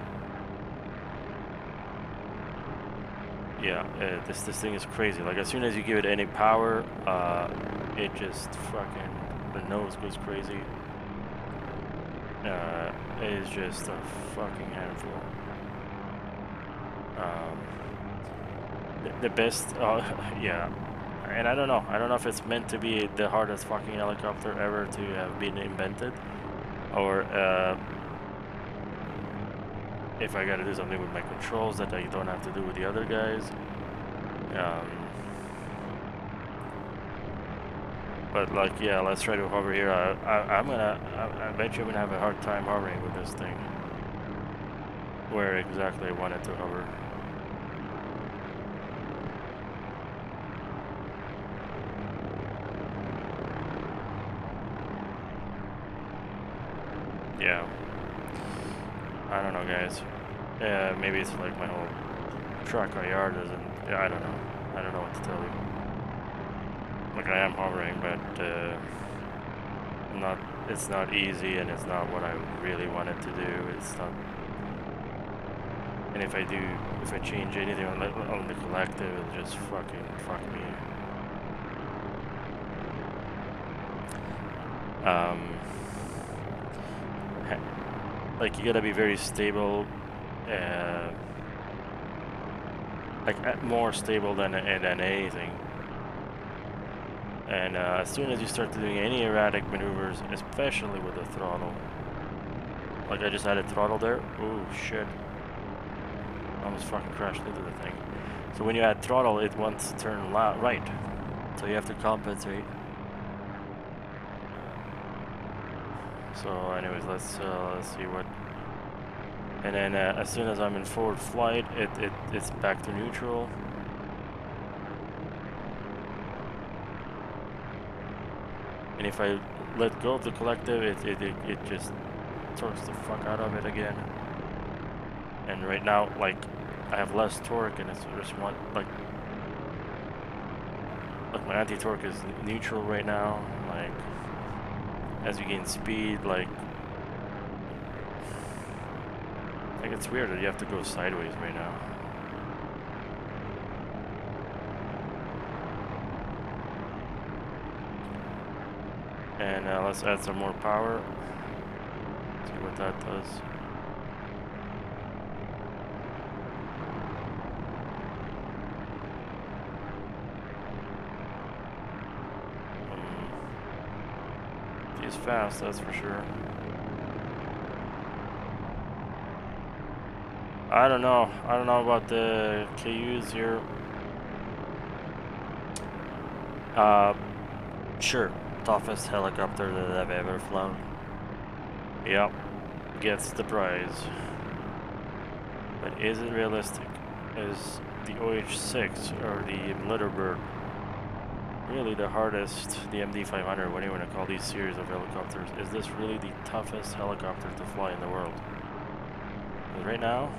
Yeah, this thing is crazy. Like as soon as you give it any power, it just fucking, the nose goes crazy. It is just a fucking handful. The best, yeah. And I don't know if it's meant to be the hardest fucking helicopter ever to have been invented, or if I gotta do something with my controls that I don't have to do with the other guys. But like, yeah, let's try to hover here. I bet you I'm gonna have a hard time hovering with this thing. Where exactly I want it to hover. Yeah. I don't know, guys. Maybe it's like my whole track yard doesn't... Yeah, I don't know. I don't know what to tell you. Like, I am hovering, but it's not easy, and it's not what I really wanted to do. It's not... And if I change anything on the collective, it'll just fucking fuck me. Like you gotta be very stable, like more stable than anything. And as soon as you start doing any erratic maneuvers, especially with the throttle, like I just added throttle there. Oh shit! Almost fucking crashed into the thing. So when you add throttle, it wants to turn right, so you have to compensate. So anyways, let's see what. And then as soon as I'm in forward flight, it's back to neutral. And if I let go of the collective, it just torques the fuck out of it again. And right now, like, I have less torque, and it's just one like my anti-torque is neutral right now. Like, as you gain speed, like it's weird that you have to go sideways right now. And let's add some more power. See what that does. He's fast, that's for sure. I don't know about the Cayuse here. Sure, toughest helicopter that I've ever flown. Yep, gets the prize. But is it realistic? Is the OH-6 or the Litterbird really the hardest, the MD-500, what do you want to call these series of helicopters? Is this really the toughest helicopter to fly in the world? Because right now,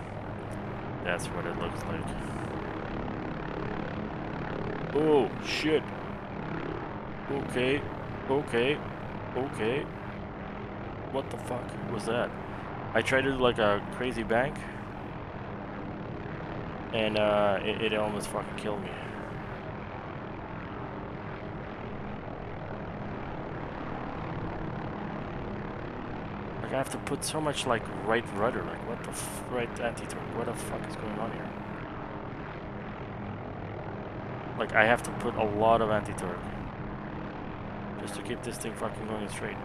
that's what it looks like. Oh, shit. Okay. What the fuck was that? I tried to do like a crazy bank, and it almost fucking killed me. Like I have to put so much like right rudder, like what the right anti-torque, what the fuck is going on here? Like I have to put a lot of anti-torque just to keep this thing fucking going straight.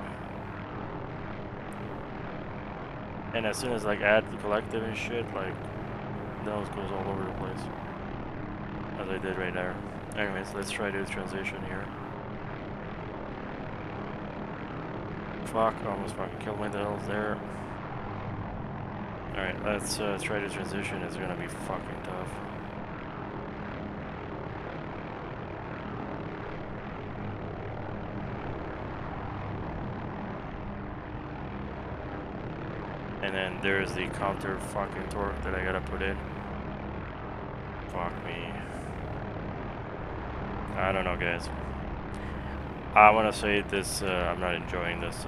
And as soon as like add the collective and shit, like nose goes all over the place, as I did right there. Anyways, let's try to do the transition here. Fuck, almost fucking killed my tails there. Alright, let's try to transition. It's gonna be fucking tough. And then there's the counter fucking torque that I gotta put in. Fuck me. I don't know, guys. I want to say this, I'm not enjoying this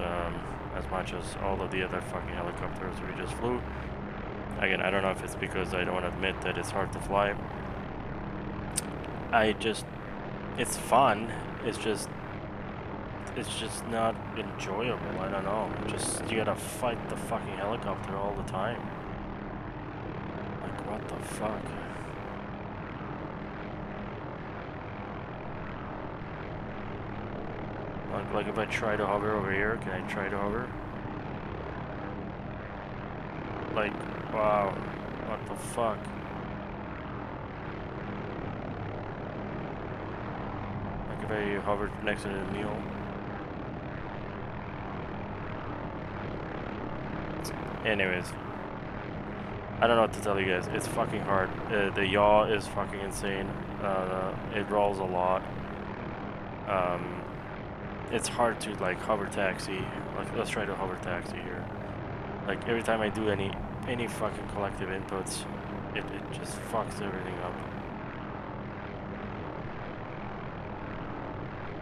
as much as all of the other fucking helicopters we just flew. Again, I don't know if it's because I don't admit that it's hard to fly. It's fun, it's just not enjoyable. I don't know, you gotta fight the fucking helicopter all the time. Like, what the fuck? Like if I try to hover over here, can I try to hover? Like, wow, what the fuck? Like if I hover next to the mule. Anyways, I don't know what to tell you guys. It's fucking hard. The yaw is fucking insane. It rolls a lot. It's hard to like hover taxi. Like let's try to hover taxi here. Like every time I do any fucking collective inputs, it just fucks everything up.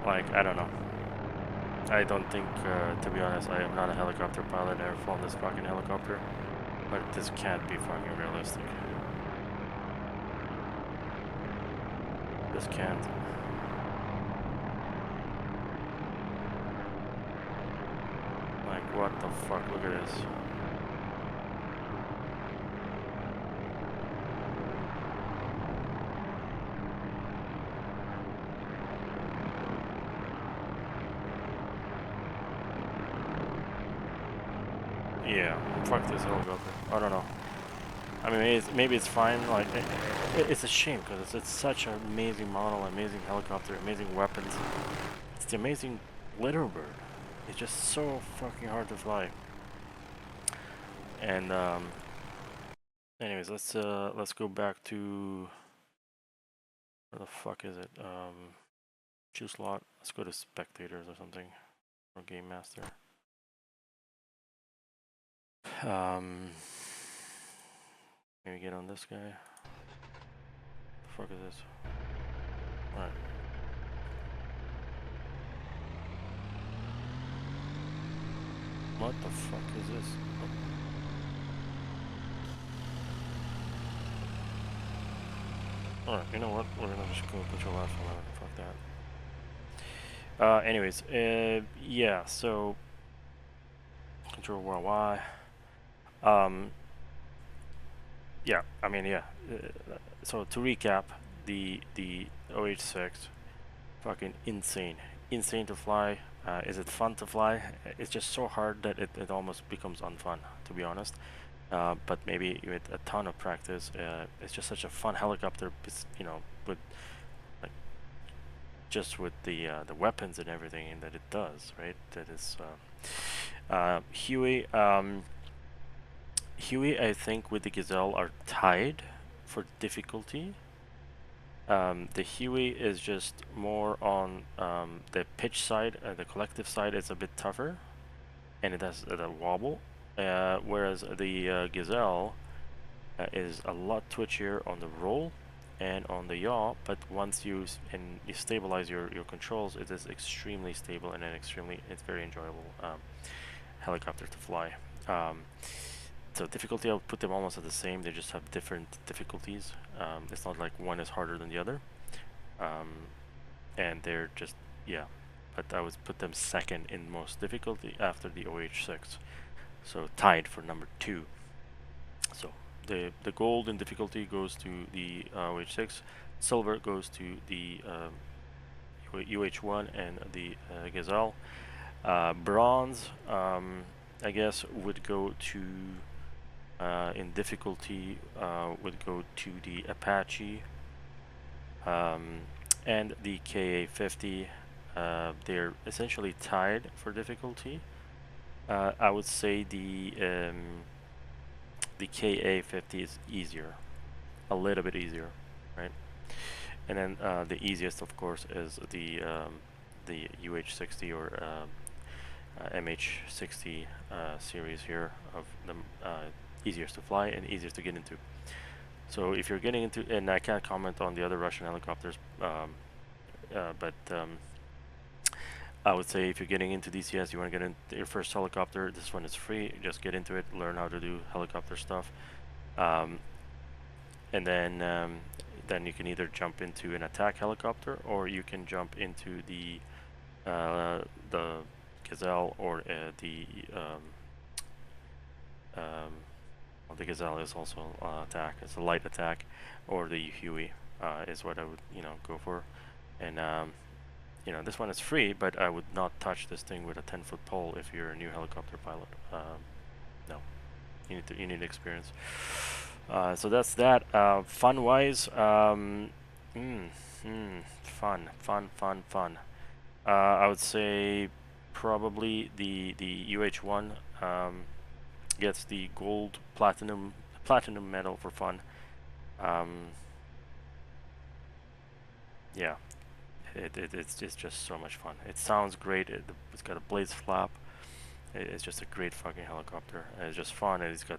Like I don't know. I don't think, to be honest, I am not a helicopter pilot. I've never flown this fucking helicopter. But this can't be fucking realistic. This can't. Like, what the fuck? Look at this. Yeah, fuck this helicopter. I don't know. I mean, maybe it's fine. Like, it's a shame because it's such an amazing model, amazing helicopter, amazing weapons. It's the amazing little bird. It's just so fucking hard to fly. And anyways, let's go back to where the fuck is it? Choose slot. Let's go to spectators or something, or game master. Maybe get on this guy. The fuck is this? Alright. What the fuck is this? Oh. Alright, you know what? We're gonna just go control F11. Fuck that. Anyways, yeah, so control Y. Yeah, I mean, yeah. So to recap, the OH6, fucking insane to fly. Is it fun to fly? It's just so hard that it almost becomes unfun, to be honest. But maybe with a ton of practice, it's just such a fun helicopter. You know, with like just with the weapons and everything that it does, right? That is Huey. Huey, I think, with the Gazelle are tied for difficulty. The Huey is just more on the pitch side, the collective side is a bit tougher, and it has a wobble, whereas the Gazelle is a lot twitchier on the roll and on the yaw, but once you stabilize your controls, it is extremely stable and it's very enjoyable helicopter to fly. So difficulty, I'll put them almost at the same. They just have different difficulties. It's not like one is harder than the other. And they're just, yeah. But I would put them second in most difficulty after the OH6. So tied for number 2. So the gold in difficulty goes to the OH6. Silver goes to the UH1 and the Gazelle. Bronze, I guess, would go to in difficulty would go to the Apache and the KA50. They're essentially tied for difficulty. I would say the KA50 is easier, a little bit easier, right? And then the easiest, of course, is the UH60 or MH60 series here of the easiest to fly and easiest to get into. So if you're getting into, and I can't comment on the other Russian helicopters, but I would say if you're getting into DCS, you want to get into your first helicopter, this one is free. Just get into it, learn how to do helicopter stuff, and then you can either jump into an attack helicopter or you can jump into the Gazelle or well, the Gazelle is also attack. It's a light attack, or the Huey is what I would go for. And this one is free, but I would not touch this thing with a 10-foot pole if you're a new helicopter pilot. No, you need experience. So that's that. Fun-wise, fun. I would say probably the UH1 gets the gold platinum medal for fun. Yeah, it's just so much fun. It sounds great. It's got a blades flap. It's just a great fucking helicopter. It's just fun. And it's got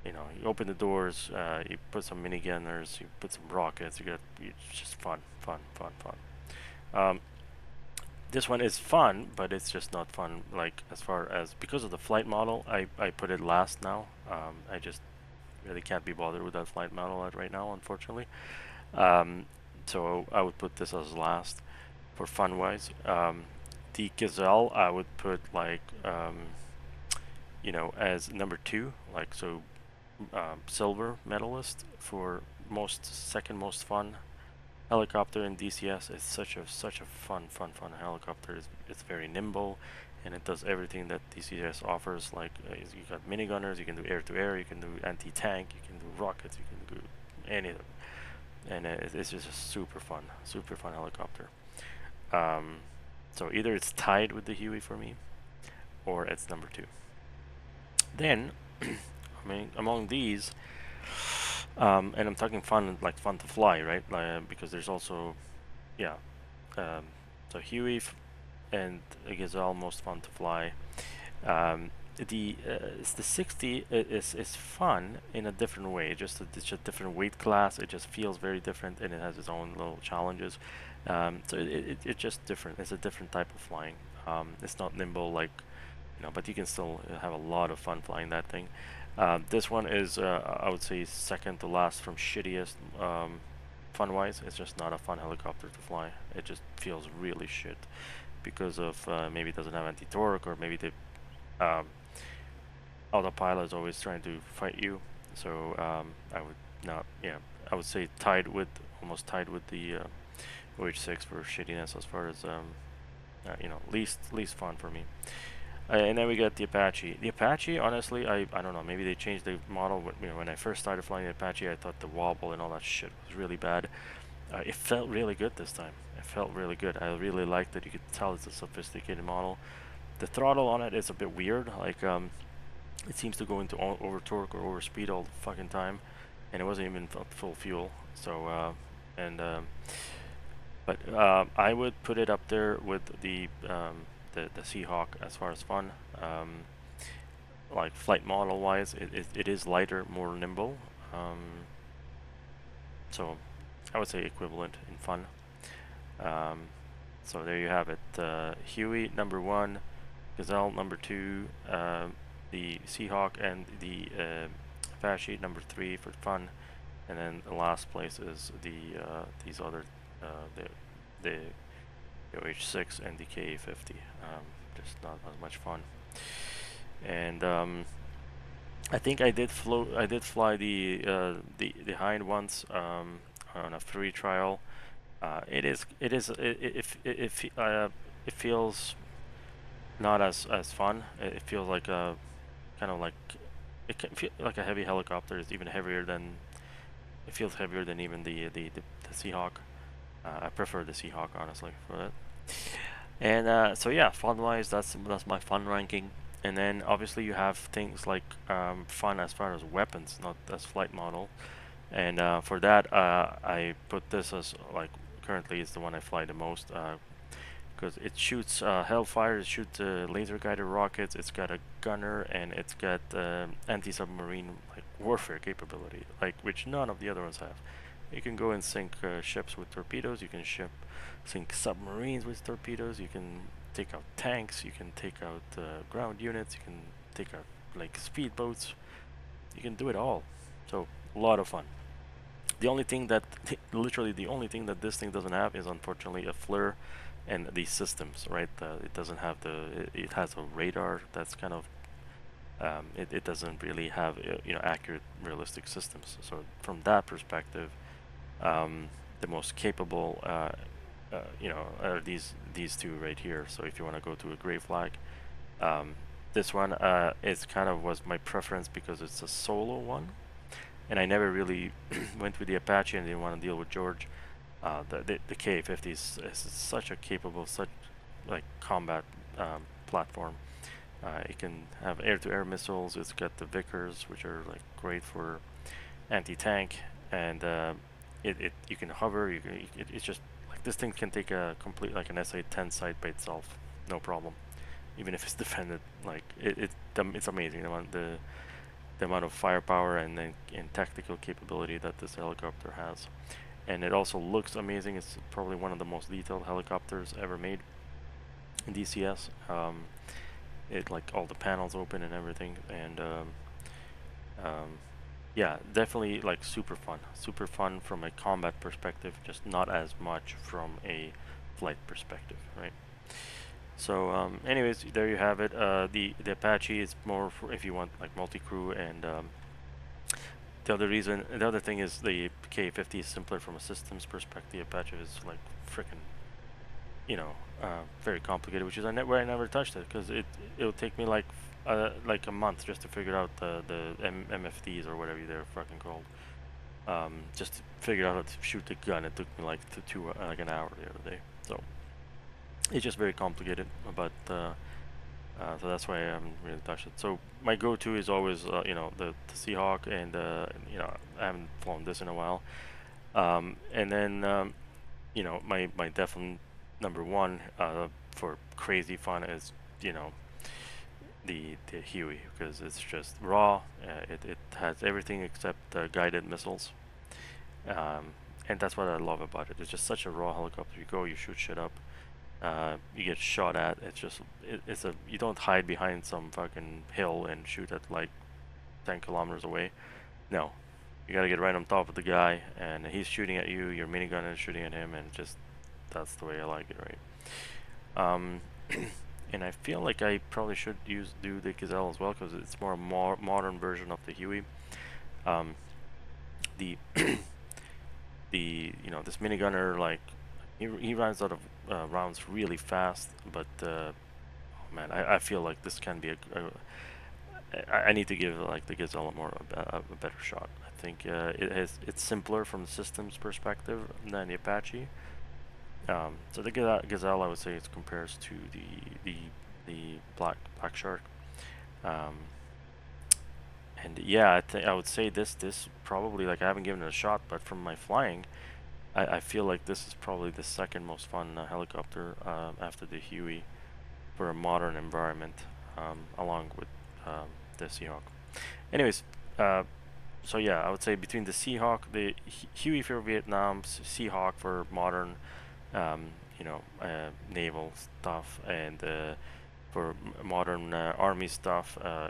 you open the doors, you put some minigunners, you put some rockets. It's just fun. This one is fun, but it's just not fun, like, as far as, because of the flight model, I put it last now. I just really can't be bothered with that flight model right now, unfortunately. So I would put this as last for fun wise. The Gazelle I would put like you know, as number 2, like, so silver medalist for second most fun helicopter in DCS. It's such a fun helicopter. It's very nimble, and it does everything that DCS offers. Like, you got minigunners, you can do air to air, you can do anti-tank, you can do rockets, you can do anything, and it's just a super fun helicopter. So either it's tied with the Huey for me, or it's number 2. Then, I mean, among these, and I'm talking fun, like fun to fly, right? Because there's also, yeah, so Huey and Gazelle most fun to fly. The 60 is fun in a different way. It's a different weight class. It just feels very different, and it has its own little challenges. So it's just different. It's a different type of flying. It's not nimble like, you know, but you can still have a lot of fun flying that thing. This one is, I would say, second to last from shittiest fun-wise. It's just not a fun helicopter to fly. It just feels really shit because of maybe it doesn't have anti-torque, or maybe the autopilot is always trying to fight you. So I would not, yeah, I would say almost tied with the OH6 for shittiness as far as you know, least fun for me. And then we got the Apache. The Apache, honestly, I don't know. Maybe they changed the model. You know, when I first started flying the Apache, I thought the wobble and all that shit was really bad. It felt really good this time. It felt really good. I really liked that. You could tell it's a sophisticated model. The throttle on it is a bit weird. Like, it seems to go into over torque or over speed all the fucking time, and it wasn't even full fuel. So, but I would put it up there with the Seahawk as far as fun. Like flight model wise, it is lighter, more nimble. So I would say equivalent in fun. So there you have it. Huey number 1, Gazelle number 2, the Seahawk and the Apache number 3 for fun, and then the last place is these other the OH6 and the Ka-50. Just not as much fun. And I think I did fly the hind once on a free trial. It feels not as fun. It feels like a kind of like, it can feel like a heavy helicopter. It's even heavier than, it feels heavier than even the Seahawk. I prefer the Seahawk, honestly, for that. And so yeah, fun wise, that's my fun ranking. And then obviously you have things like fun as far as weapons, not as flight model. And for that, I put this as, like, currently is the one I fly the most, because it shoots Hellfire, it shoots laser guided rockets, it's got a gunner, and it's got anti-submarine, like, warfare capability, like, which none of the other ones have. You can go and sink ships with torpedoes, you can sink submarines with torpedoes, you can take out tanks, you can take out ground units, you can take out, like, speedboats, you can do it all. So a lot of fun. The only thing that, literally the only thing that this thing doesn't have is, unfortunately, a FLIR and these systems, right? It doesn't have it has a radar that's kind of, it doesn't really have, you know, accurate, realistic systems. So from that perspective, the most capable, you know, are these two right here. So if you want to go to a gray flag, this one is kind of was my preference because it's a solo one, and I never really went with the Apache and didn't want to deal with George. The Ka-50 is such a capable, such like combat platform. It can have air-to-air missiles. It's got the Vickers, which are like great for anti-tank, and you can hover. It's just like this thing can take a complete, like, an SA-10 site by itself, no problem. Even if it's defended, like it's amazing the amount of firepower and tactical capability that this helicopter has. And it also looks amazing. It's probably one of the most detailed helicopters ever made. in DCS. It like all the panels open and everything, and yeah, definitely like super fun from a combat perspective, just not as much from a flight perspective, right? So anyways, there you have it. The Apache is more for if you want like multi-crew, and the other thing is the K50 is simpler from a systems perspective. Apache is like freaking, you know, very complicated, which is where I never touched it, because it'll take me like a month just to figure out the MFDs or whatever they're fucking called. Just to figure out how to shoot the gun. It took me like like an hour the other day. So it's just very complicated, but so that's why I haven't really touched it. So my go-to is always you know, the Seahawk, and you know, I haven't flown this in a while. And then you know, my definite number one for crazy fun is, you know, the Huey, because it's just raw. It has everything except guided missiles, and that's what I love about it. It's just such a raw helicopter. You go, you shoot shit up, you get shot at. It's just you don't hide behind some fucking hill and shoot at like 10 kilometers away. No, you gotta get right on top of the guy, and he's shooting at you. Your minigun is shooting at him, and just that's the way I like it, right? And I feel like I probably should do the Gazelle as well, because it's more a modern version of the Huey. The you know, this minigunner, like he runs out of rounds really fast, but oh man, I feel like this can be I need to give like the Gazelle a better shot. I think it's simpler from the systems perspective than the Apache. So the Gazelle, I would say, it compares to the Black Shark. And yeah, I would say this probably, like, I haven't given it a shot, but from my flying, I feel like this is probably the second most fun helicopter after the Huey for a modern environment, along with the Seahawk. Anyways, so yeah, I would say between the Seahawk, the Huey for Vietnam, Seahawk for modern, you know, naval stuff, and for modern army stuff, I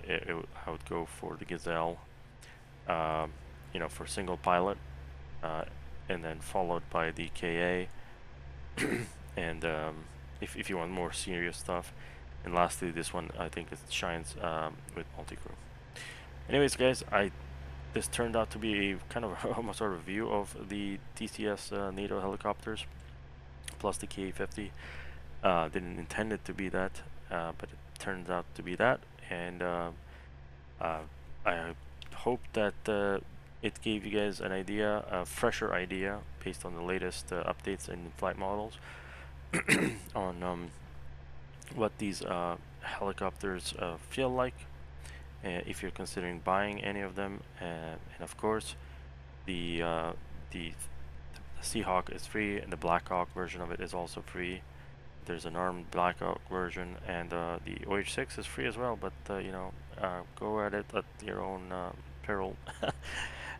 would go for the Gazelle, you know, for single pilot, and then followed by the KA, and if you want more serious stuff, and lastly this one, I think it shines with multi-crew. Anyways, guys, this turned out to be a kind of almost a review of the DCS NATO helicopters plus the Ka-50. Didn't intend it to be that, but it turned out to be that, and I hope that it gave you guys an idea, a fresher idea, based on the latest updates in flight models on what these helicopters feel like, if you're considering buying any of them, and of course the Seahawk is free, and the Blackhawk version of it is also free. There's an armed Blackhawk version, and the OH-6 is free as well, but you know, go at it at your own peril.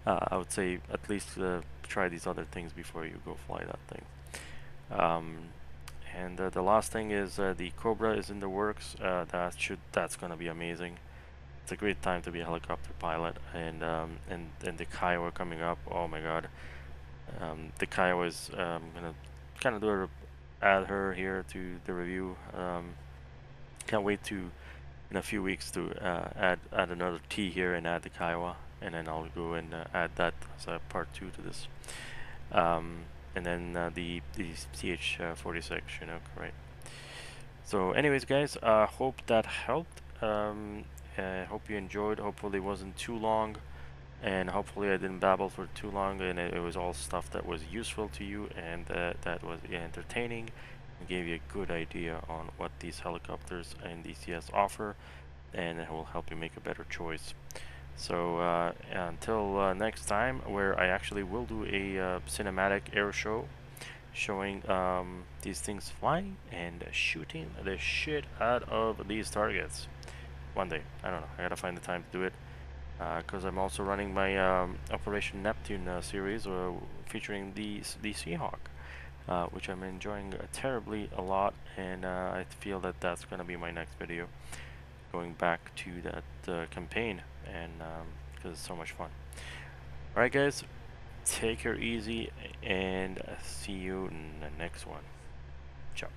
I would say at least try these other things before you go fly that thing. And the last thing is the Cobra is in the works. That's gonna be amazing. It's a great time to be a helicopter pilot, and the Kiowa coming up. Oh my God, the Kiowa is gonna kind of add her here to the review. Can't wait to in a few weeks to add another T here and add the Kiowa, and then I'll go and add that as a part 2 to this. And then the CH-46 Chinook, right? So anyways, guys, hope that helped. Hope you enjoyed. Hopefully it wasn't too long, and hopefully I didn't babble for too long, and it was all stuff that was useful to you, and that was entertaining, and gave you a good idea on what these helicopters and DCS offer, and it will help you make a better choice. So until next time, where I actually will do a cinematic air show showing these things flying and shooting the shit out of these targets. One day, I don't know, I gotta find the time to do it, because I'm also running my Operation Neptune series featuring the Seahawk. which I'm enjoying terribly a lot, and I feel that that's going to be my next video, going back to that campaign, and because it's so much fun. Alright guys, take care easy, and see you in the next one. Ciao.